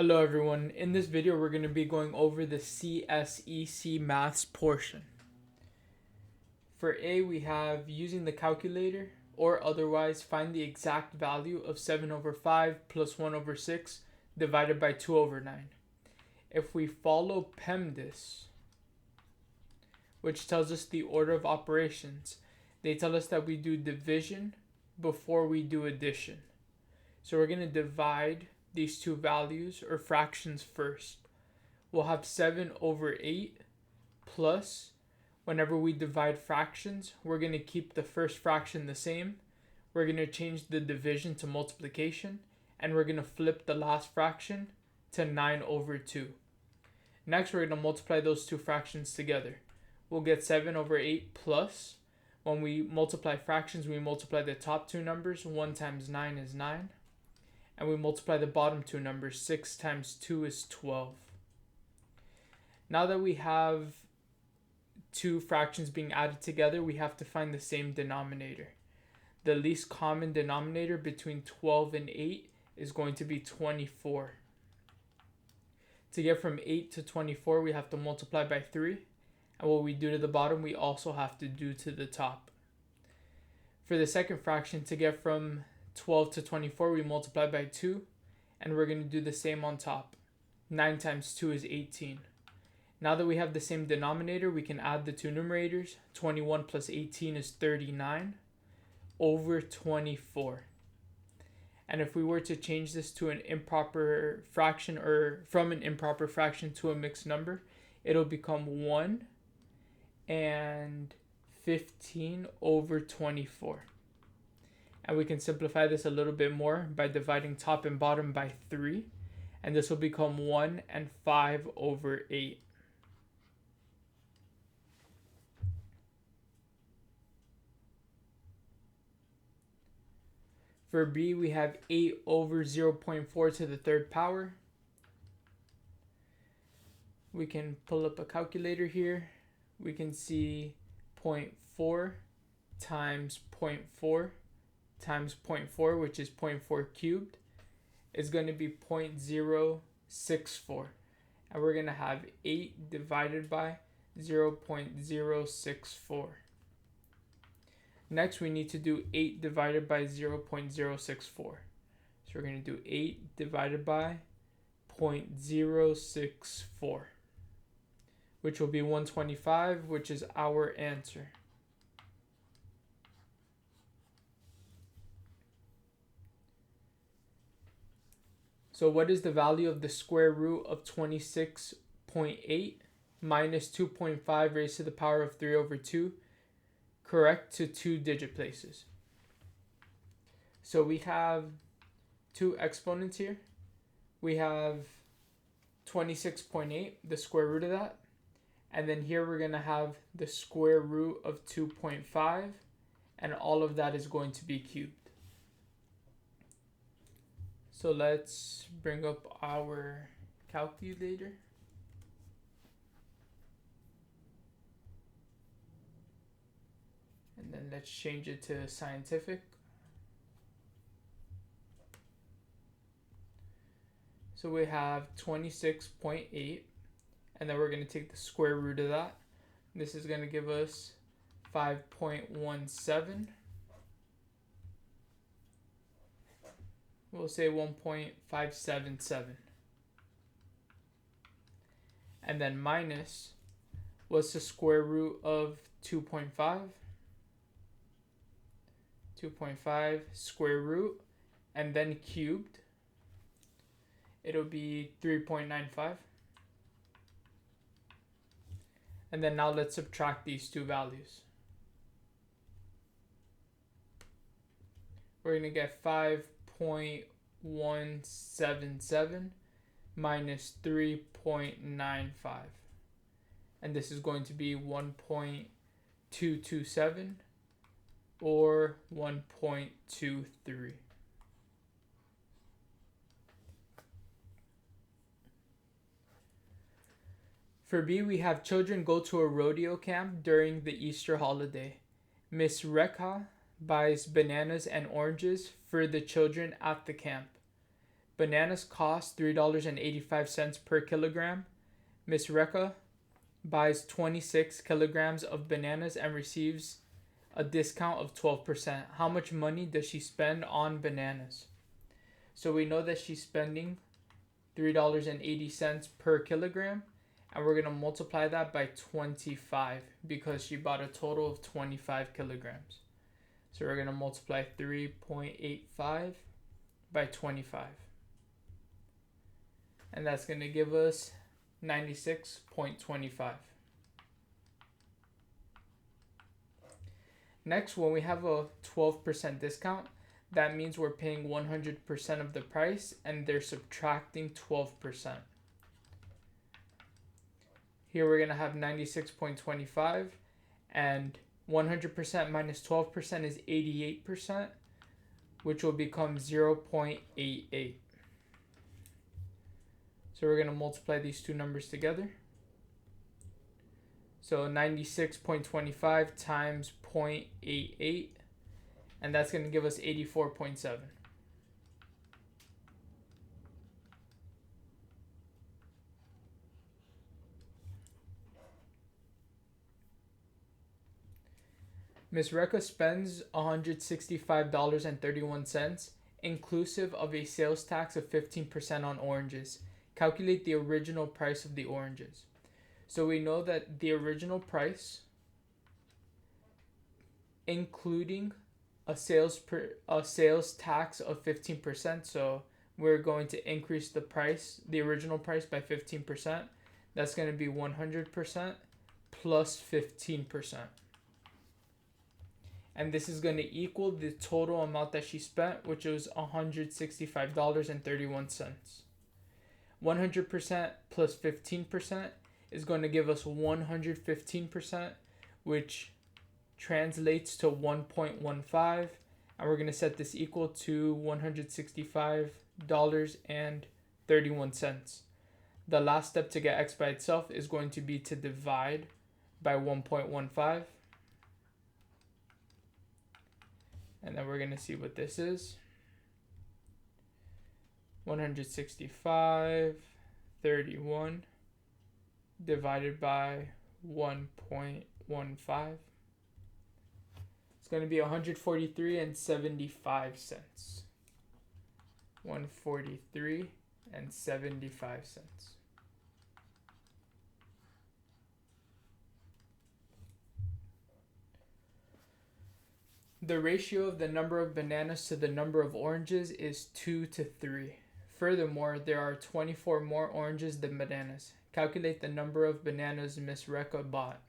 Hello everyone, in this video we're going to be going over the CSEC Maths portion. For A, we have using the calculator or otherwise find the exact value of 7 over 5 plus 1 over 6 divided by 2 over 9. If we follow PEMDAS, which tells us the order of operations, they tell us that we do division before we do addition. So we're going to divide these two values or fractions first. We'll have 7 over 8 plus, whenever we divide fractions, we're going to keep the first fraction the same. We're going to change the division to multiplication, and we're going to flip the last fraction to 9 over 2. Next, we're going to multiply those two fractions together. We'll get 7 over 8 plus, when we multiply fractions, we multiply the top two numbers. 1 times 9 is 9. And we multiply the bottom two numbers. 6 times 2 is 12. Now that we have two fractions being added together, we have to find the same denominator. The least common denominator between 12 and 8 is going to be 24. To get from 8 to 24, we have to multiply by 3. And what we do to the bottom, we also have to do to the top. For the second fraction, to get from 12 to 24, we multiply by 2, and we're going to do the same on top. 9 times 2 is 18. Now that we have the same denominator, we can add the two numerators. 21 plus 18 is 39 over 24. And if we were to change this to an improper fraction, or from an improper fraction to a mixed number, it'll become 1 and 15 over 24. And we can simplify this a little bit more by dividing top and bottom by 3. And this will become 1 and 5 over 8. For B, we have 8 over 0.4 to the third power. We can pull up a calculator here. We can see 0.4 times 0.4 times 0.4, which is 0.4 cubed, is going to be 0.064. And we're going to have 8 divided by 0.064. Next, we need to do 8 divided by 0.064. So we're going to do 8 divided by 0.064, which will be 125, which is our answer. So what is the value of the square root of 26.8 minus 2.5 raised to the power of 3 over 2? Correct to 2-digit places. So we have two exponents here. We have 26.8, the square root of that. And then here we're going to have the square root of 2.5. And all of that is going to be cubed. So let's bring up our calculator. And then let's change it to scientific. So we have 26.8, and then we're going to take the square root of that. This is going to give us 5.17. We'll say 1.577. And then minus, what's the square root of 2.5? 2.5 square root, and then cubed. It'll be 3.95. And then now let's subtract these two values. We're going to get 5.177 minus 3.95. And this is going to be 1.227 or 1.23. For B, we have children go to a rodeo camp during the Easter holiday. Miss Rekha buys bananas and oranges for the children at the camp. Bananas cost $3.85 per kilogram. Miss Rekha buys 26 kilograms of bananas and receives a discount of 12%. How much money does she spend on bananas? So we know that she's spending $3.80 per kilogram, and we're going to multiply that by 25 because she bought a total of 25 kilograms. So we're going to multiply 3.85 by 25. And that's going to give us 96.25. Next, when we have a 12% discount, that means we're paying 100% of the price and they're subtracting 12%. Here we're going to have 96.25, and 100% minus 12% is 88%, which will become 0.88. So we're going to multiply these two numbers together. So 96.25 times 0.88, and that's going to give us 84.7. Ms. Rekha spends $165.31, inclusive of a sales tax of 15% on oranges. Calculate the original price of the oranges. So we know that the original price, including a sales tax of 15%, so we're going to increase the original price by 15%. That's going to be 100% plus 15%. And this is going to equal the total amount that she spent, which was $165.31. 100% plus 15% is going to give us 115%, which translates to 1.15, and we're going to set this equal to $165.31. The last step to get x by itself is going to be to divide by 1.15, and then we're going to see what this is. 165.31 divided by 1.15. It's going to be 143.75. 143.75. The ratio of the number of bananas to the number of oranges is 2 to 3. Furthermore, there are 24 more oranges than bananas. Calculate the number of bananas Miss Rekha bought.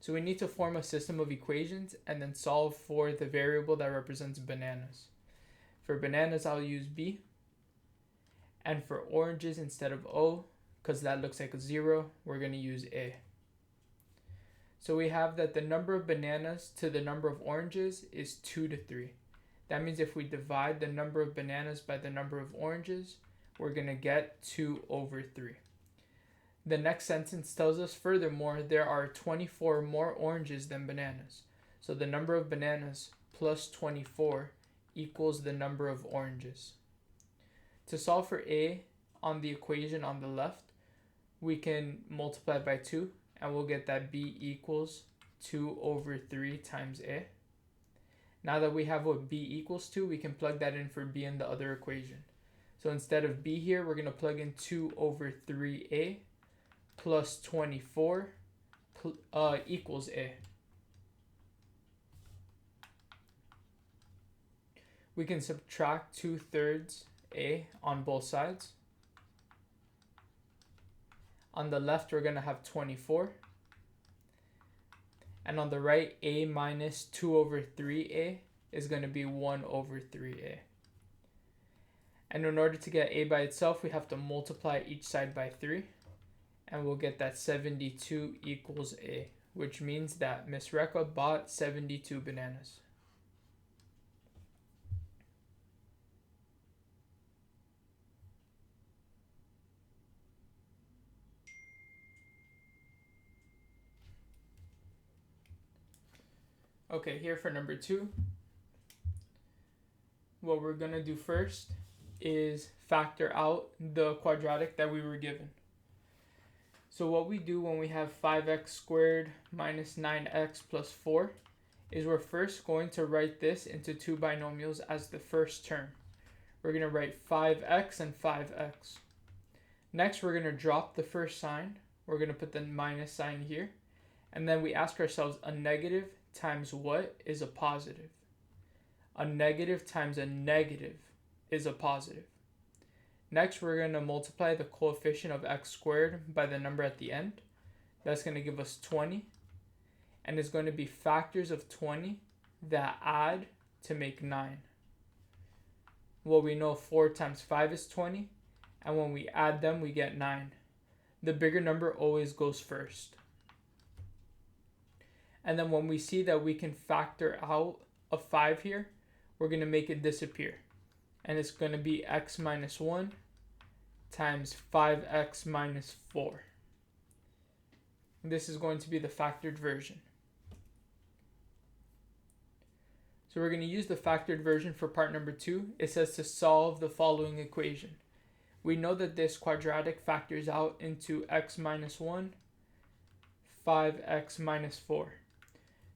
So we need to form a system of equations and then solve for the variable that represents bananas. For bananas, I'll use B. And for oranges, instead of O, because that looks like a 0, we're going to use A. So we have that the number of bananas to the number of oranges is 2 to 3. That means if we divide the number of bananas by the number of oranges, we're going to get 2 over 3. The next sentence tells us, furthermore, there are 24 more oranges than bananas. So the number of bananas plus 24 equals the number of oranges. To solve for A on the equation on the left, we can multiply by 2, and we'll get that B equals 2 over 3 times A. Now that we have what B equals to, we can plug that in for B in the other equation. So instead of B here, we're going to plug in 2 over 3A plus 24 equals A. We can subtract 2/3 A on both sides. On the left, we're going to have 24. And on the right, A minus 2 over 3A is going to be 1 over 3A. And in order to get A by itself, we have to multiply each side by 3. And we'll get that 72 equals A, which means that Miss Rekha bought 72 bananas. Okay, here for number 2, what we're going to do first is factor out the quadratic that we were given. So what we do when we have 5x squared minus 9x plus 4 is we're first going to write this into two binomials as the first term. We're going to write 5x and 5x. Next, we're going to drop the first sign. We're going to put the minus sign here. And then we ask ourselves, a negative times what is a positive? A negative times a negative is a positive. Next, we're going to multiply the coefficient of x squared by the number at the end. That's going to give us 20. And it's going to be factors of 20 that add to make 9. Well, we know 4 times 5 is 20. And when we add them, we get 9. The bigger number always goes first. And then when we see that we can factor out a 5 here, we're going to make it disappear. And it's going to be x minus 1 times 5x minus 4. This is going to be the factored version. So we're going to use the factored version for part number 2. It says to solve the following equation. We know that this quadratic factors out into x minus 1, 5x minus 4.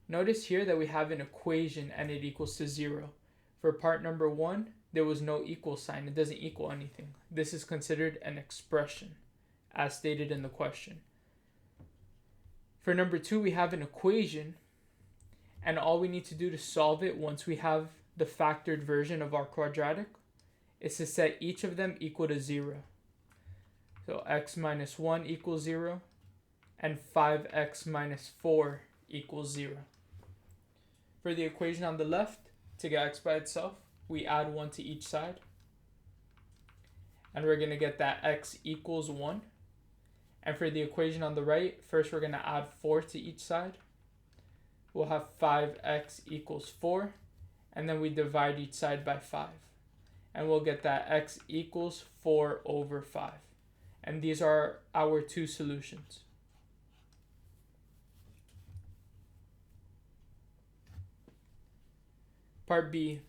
Notice here that we have an equation and it equals to 0. For part number 1, there was no equal sign. It doesn't equal anything. This is considered an expression, as stated in the question. For number 2, we have an equation, and all we need to do to solve it once we have the factored version of our quadratic is to set each of them equal to 0. So x minus 1 equals 0, and 5x minus 4 equals 0. For the equation on the left, to get x by itself, we add 1 to each side. And we're going to get that x equals 1. And for the equation on the right, first we're going to add 4 to each side. We'll have 5x equals 4. And then we divide each side by 5. And we'll get that x equals 4 over 5. And these are our two solutions. Part B,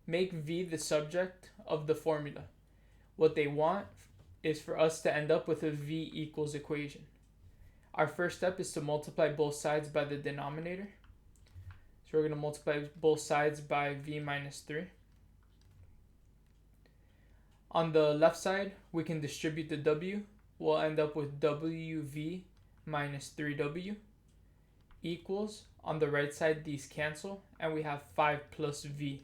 make v the subject of the formula. What they want is for us to end up with a v equals equation. Our first step is to multiply both sides by the denominator. So we're going to multiply both sides by v minus 3. On the left side, we can distribute the w. We'll end up with wv minus 3w equals, on the right side, these cancel, and we have 5 plus v.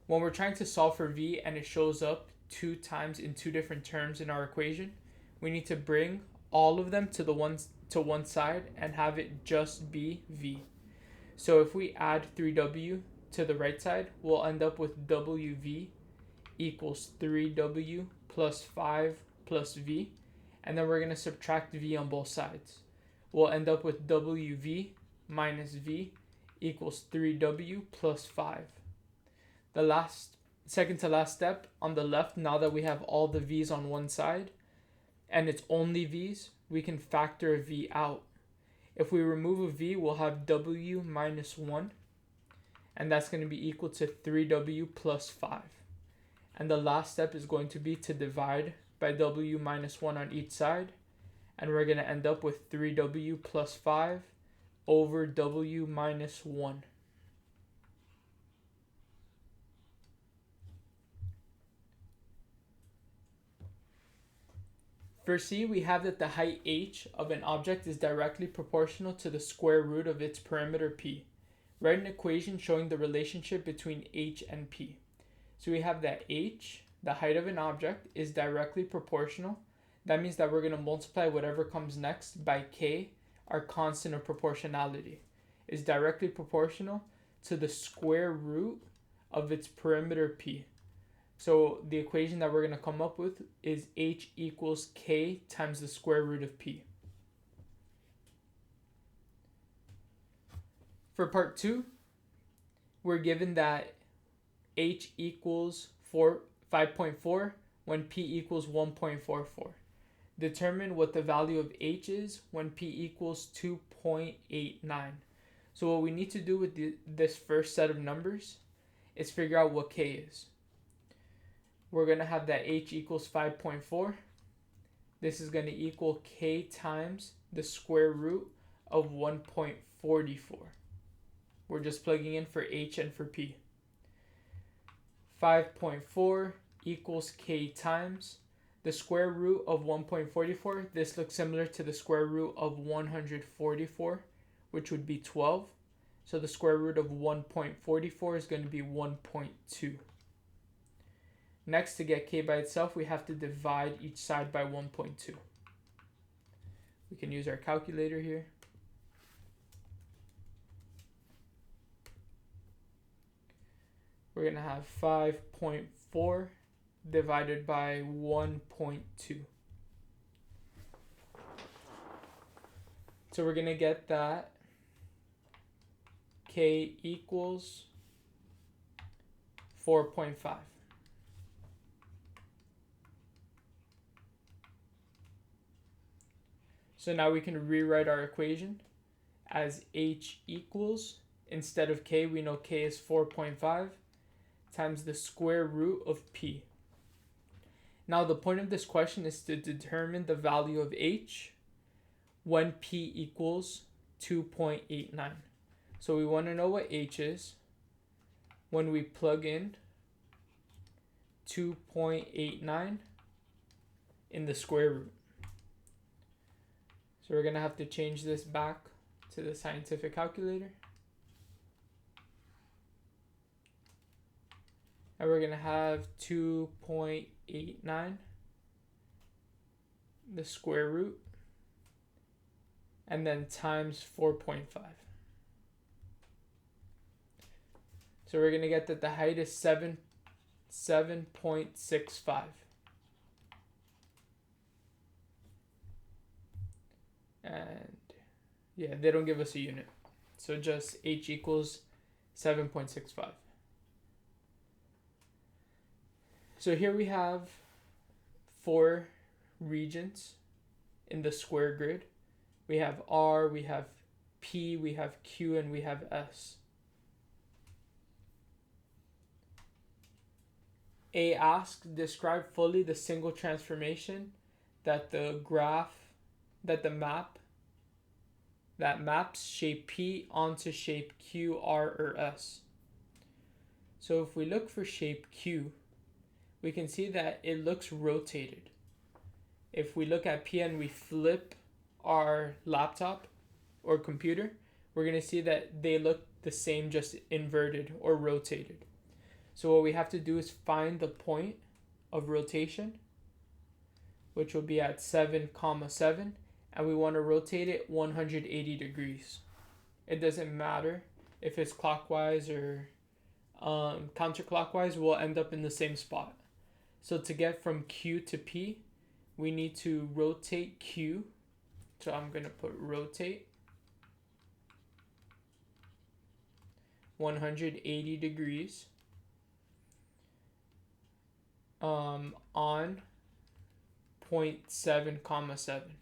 When we're trying to solve for v and it shows up 2 times in 2 different terms in our equation, we need to bring all of them to one side and have it just be v. So if we add 3w to the right side, we'll end up with wv equals 3w plus 5 plus v, and then we're going to subtract v on both sides. We'll end up with wv minus v equals 3w plus 5. The second to last step on the left, now that we have all the v's on one side and it's only v's, we can factor a v out. If we remove a v, we'll have w minus 1, and that's going to be equal to 3w plus 5. And the last step is going to be to divide by w minus 1 on each side, and we're going to end up with 3w plus 5 over w minus 1. For C, we have that the height h of an object is directly proportional to the square root of its perimeter p. Write an equation showing the relationship between h and p. So we have that h, the height of an object, is directly proportional. That means that we're going to multiply whatever comes next by k, our constant of proportionality. Is directly proportional to the square root of its perimeter p. So the equation that we're going to come up with is h equals k times the square root of p. For part 2, we're given that h equals 5.4 when p equals 1.44. Determine what the value of h is when p equals 2.89. So what we need to do with this first set of numbers is figure out what k is. we're going to have that h equals 5.4. This is going to equal k times the square root of 1.44. We're just plugging in for h and for p. 5.4 equals k times the square root of 1.44. This looks similar to the square root of 144, which would be 12. So the square root of 1.44 is going to be 1.2. Next, to get k by itself, we have to divide each side by 1.2. We can use our calculator here. We're going to have 5.4 divided by 1.2. So we're going to get that k equals 4.5. So now we can rewrite our equation as h equals, instead of k, we know k is 4.5, times the square root of p. Now the point of this question is to determine the value of h when p equals 2.89. So we want to know what h is when we plug in 2.89 in the square root. So we're going to have to change this back to the scientific calculator. And we're going to have 2.89, the square root, and then times 4.5. So we're going to get that the height is 7.65. And yeah, they don't give us a unit. So just h equals 7.65. So here we have 4 regions in the square grid. We have R, we have P, we have Q, and we have S. A asks, describe fully the single transformation that maps shape P onto shape Q, R, or S. So if we look for shape Q, we can see that it looks rotated. If we look at P and we flip our laptop or computer, we're going to see that they look the same, just inverted or rotated. So what we have to do is find the point of rotation, which will be at 7,7, and we want to rotate it 180 degrees. It doesn't matter if it's clockwise or counterclockwise, we'll end up in the same spot. So to get from Q to P, we need to rotate Q. So I'm going to put rotate 180 degrees on 0.7,7.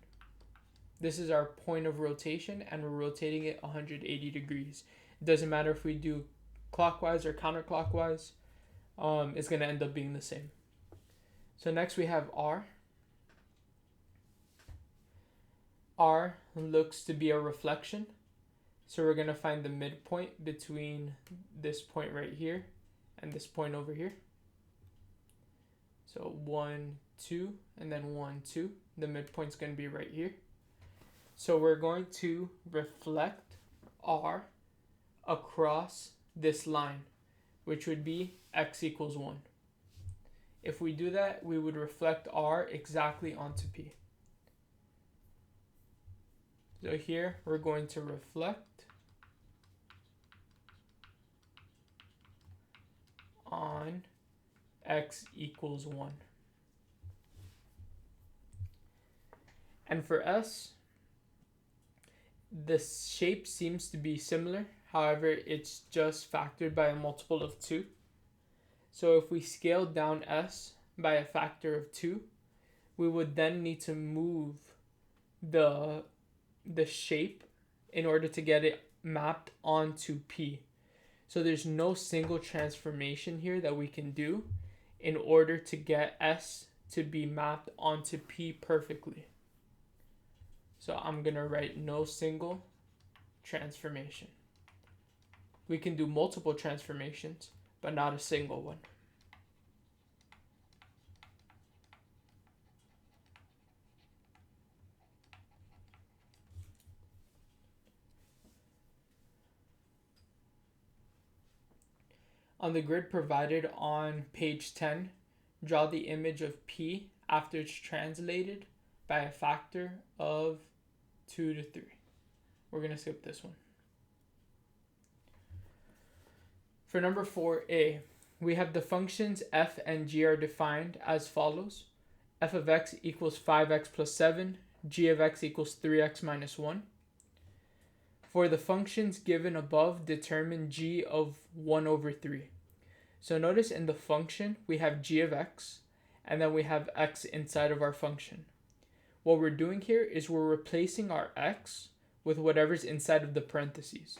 This is our point of rotation, and we're rotating it 180 degrees. It doesn't matter if we do clockwise or counterclockwise, it's going to end up being the same. So next we have R. R looks to be a reflection. So we're going to find the midpoint between this point right here and this point over here. So 1, 2, and then 1, 2. The midpoint's going to be right here. So we're going to reflect R across this line, which would be x equals 1. If we do that, we would reflect R exactly onto P. So here we're going to reflect on x equals 1. And for S, the shape seems to be similar. However, it's just factored by a multiple of 2. So if we scale down S by a factor of 2, we would then need to move the shape in order to get it mapped onto P. So there's no single transformation here that we can do in order to get S to be mapped onto P perfectly. So I'm going to write no single transformation. We can do multiple transformations, but not a single one. On the grid provided on page 10, draw the image of P after it's translated by a factor of 2 to 3. We're going to skip this one. For number 4a, we have the functions f and g are defined as follows. F of x equals 5x plus 7, g of x equals 3x minus 1. For the functions given above, determine g of 1 over 3. So notice in the function, we have g of x, and then we have x inside of our function. What we're doing here is we're replacing our x with whatever's inside of the parentheses.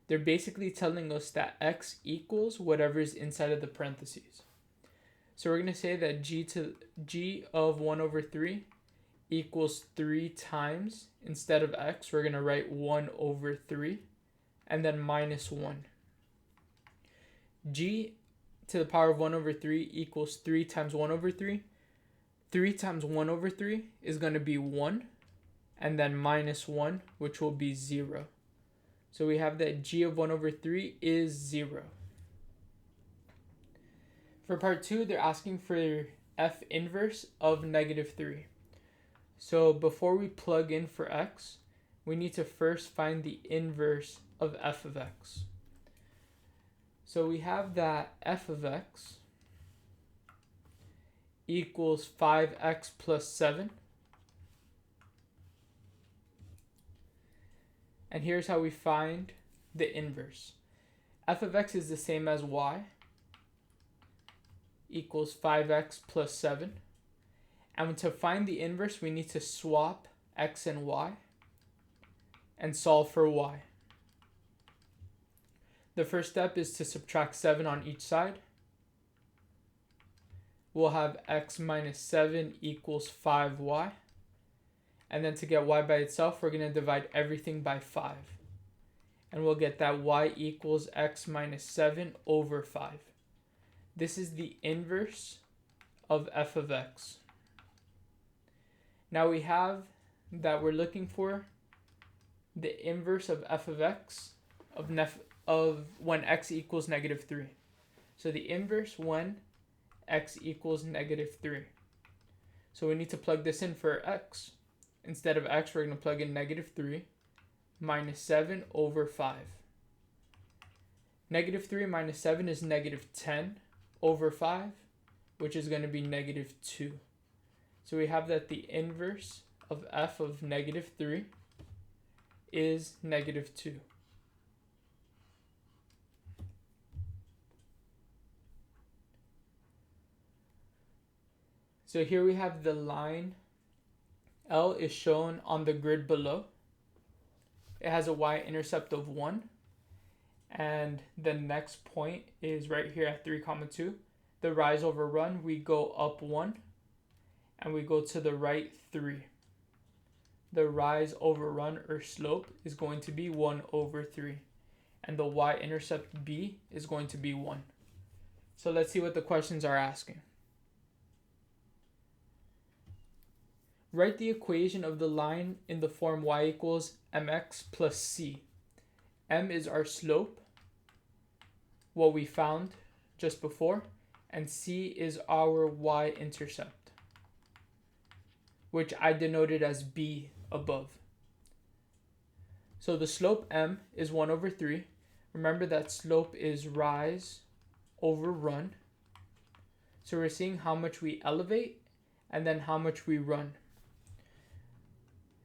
They're basically telling us that x equals whatever's inside of the parentheses. So we're going to say that g of 1 over 3 equals 3 times, instead of x, we're going to write 1 over 3, and then minus 1. G to the power of 1 over 3 equals 3 times 1 over 3. 3 times 1 over 3 is going to be 1, and then minus 1, which will be 0. So we have that g of 1 over 3 is 0. For part 2, they're asking for f inverse of negative 3. So before we plug in for x, we need to first find the inverse of f of x. So we have that f of x equals 5x plus 7. And here's how we find the inverse. F of x is the same as y equals 5x plus 7. And to find the inverse, we need to swap x and y and solve for y. The first step is to subtract 7 on each side. We'll have x minus 7 equals 5y. And then to get y by itself, we're going to divide everything by 5. And we'll get that y equals x minus 7 over 5. This is the inverse of f of x. Now we have that we're looking for the inverse of f of x of when x equals negative 3. So the inverse when x equals negative 3. So we need to plug this in for x. Instead of x, we're going to plug in negative 3 minus 7 over 5. Negative 3 minus 7 is negative 10 over 5, which is going to be negative 2. So we have that the inverse of f of negative 3 is negative 2. So here we have the line L is shown on the grid below. It has a y-intercept of 1. And the next point is right here at 3, 2. The rise over run, we go up 1. And we go to the right 3. The rise over run or slope is going to be 1 over 3. And the y-intercept b is going to be 1. So let's see what the questions are asking. Write the equation of the line in the form y equals mx plus c. M is our slope, what we found just before, and c is our y-intercept, which I denoted as b above. So the slope m is 1 over 3. Remember that slope is rise over run. So we're seeing how much we elevate and then how much we run.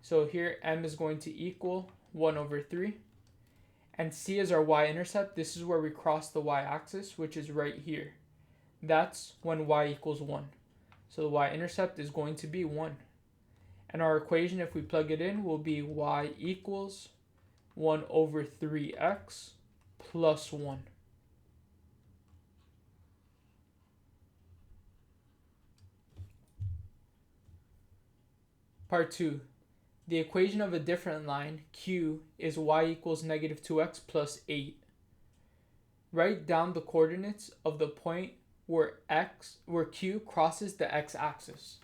So here m is going to equal 1 over 3. And c is our y-intercept. This is where we cross the y-axis, which is right here. That's when y equals 1. So the y-intercept is going to be 1. And our equation, if we plug it in, will be y equals 1 over 3x plus 1. Part 2. The equation of a different line, q, is y equals negative 2x plus 8. Write down the coordinates of the point where q crosses the x-axis.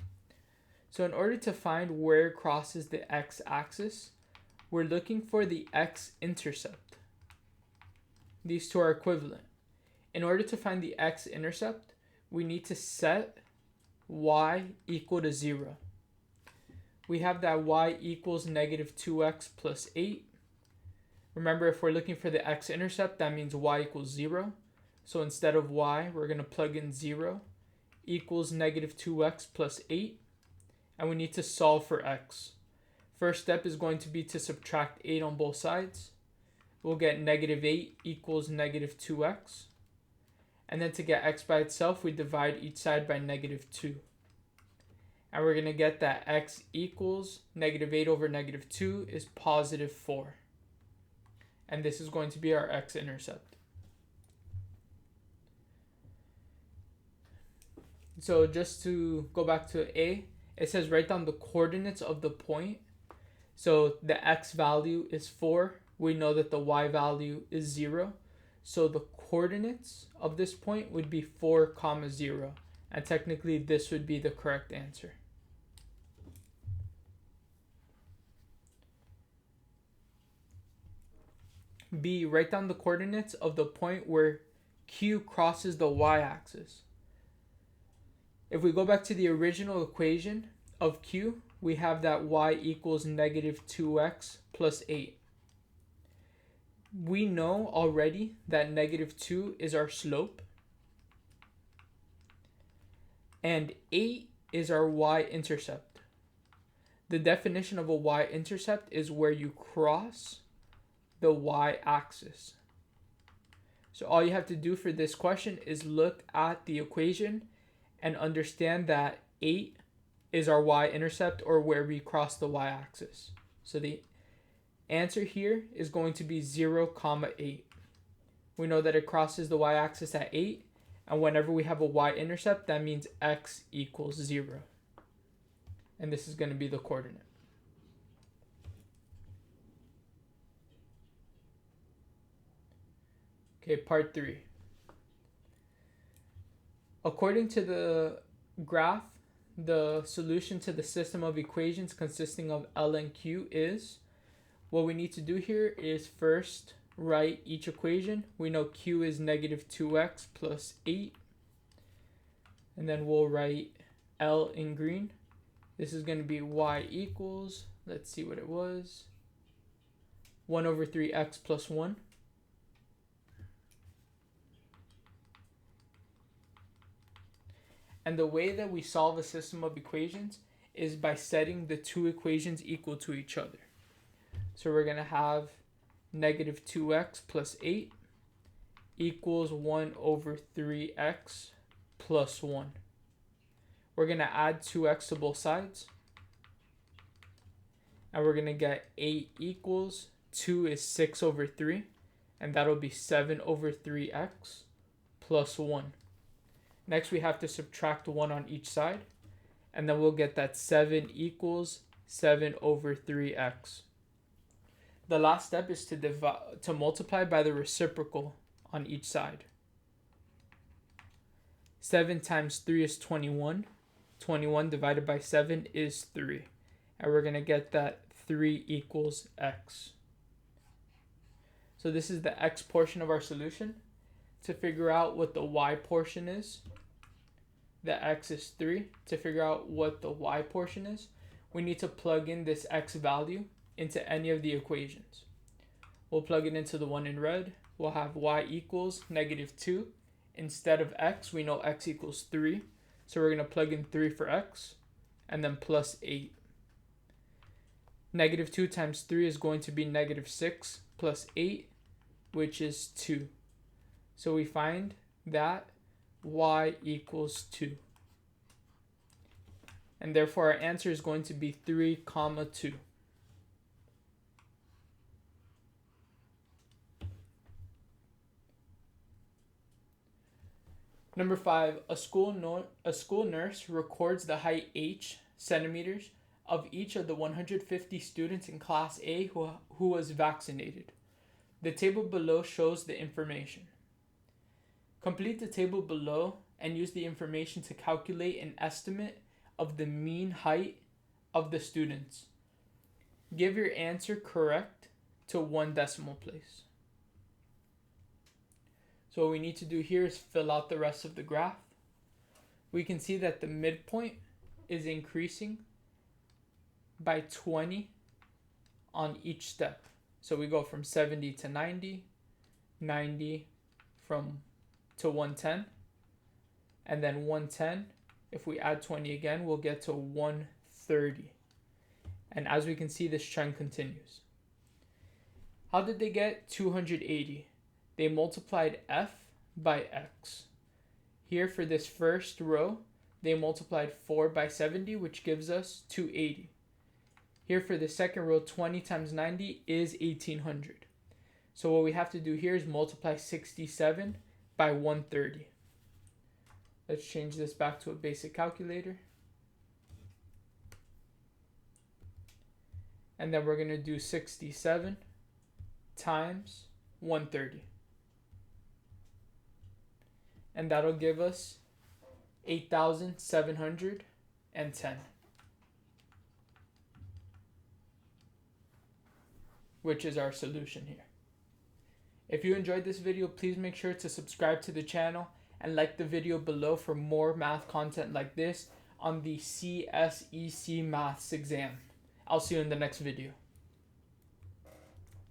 So in order to find where it crosses the x-axis, we're looking for the x-intercept. These two are equivalent. In order to find the x-intercept, we need to set y equal to 0. We have that y equals negative 2x plus 8. Remember, if we're looking for the x-intercept, that means y equals 0. So instead of y, we're going to plug in 0 equals negative 2x plus 8. And we need to solve for x. First step is going to be to subtract 8 on both sides. We'll get negative 8 equals negative 2x. And then to get x by itself, we divide each side by negative 2. And we're going to get that x equals negative 8 over negative 2 is positive 4. And this is going to be our x-intercept. So just to go back to A, it says write down the coordinates of the point. So the x value is 4. We know that the y value is 0. So the coordinates of this point would be 4, 0. And technically this would be the correct answer. B, write down the coordinates of the point where q crosses the y-axis. If we go back to the original equation of q, we have that y equals negative 2x plus 8. We know already that negative 2 is our slope. And 8 is our y-intercept. The definition of a y-intercept is where you cross the y-axis. So all you have to do for this question is look at the equation and understand that 8 is our y-intercept, or where we cross the y-axis. So the answer here is going to be 0, 8. We know that it crosses the y-axis at 8, and whenever we have a y-intercept, that means x equals 0. And this is going to be the coordinate. Okay, part 3. According to the graph, the solution to the system of equations consisting of L and Q is, what we need to do here is first write each equation. We know Q is negative 2x plus 8. And then we'll write L in green. This is going to be y equals, let's see what it was, 1 over 3x plus 1. And the way that we solve a system of equations is by setting the two equations equal to each other. So we're going to have negative 2x plus 8 equals 1 over 3x plus 1. We're going to add 2x to both sides. And we're going to get 8 equals 2 is 6 over 3. And that'll be 7 over 3x plus 1. Next, we have to subtract 1 on each side. And then we'll get that 7 equals 7 over 3x. The last step is to multiply by the reciprocal on each side. 7 times 3 is 21. 21 divided by 7 is 3. And we're going to get that 3 equals x. So this is the x portion of our solution. To figure out what the y portion is, the x is 3. To figure out what the y portion is, we need to plug in this x value into any of the equations. We'll plug it into the one in red. We'll have y equals negative 2. Instead of x, we know x equals 3. So we're going to plug in 3 for x, and then plus 8. Negative 2 times 3 is going to be negative 6 plus 8, which is 2. So we find that y equals 2. And therefore our answer is going to be 3, 2. Number 5, a school nurse records the height h centimeters of each of the 150 students in Class A who was vaccinated. The table below shows the information. Complete the table below and use the information to calculate an estimate of the mean height of the students. Give your answer correct to 1 decimal place. So what we need to do here is fill out the rest of the graph. We can see that the midpoint is increasing by 20 on each step. So we go from 70 to 90, 90 to 110, and then 110, if we add 20 again, we'll get to 130. And as we can see, this trend continues. How did they get 280? They multiplied f by x. Here for this first row, they multiplied 4 by 70, which gives us 280. Here for the second row, 20 times 90 is 1800. So what we have to do here is multiply 67 by 130. Let's change this back to a basic calculator. And then we're going to do 67 times 130. And that'll give us 8,710. Which is our solution here. If you enjoyed this video, please make sure to subscribe to the channel and like the video below for more math content like this on the CSEC Maths exam. I'll see you in the next video.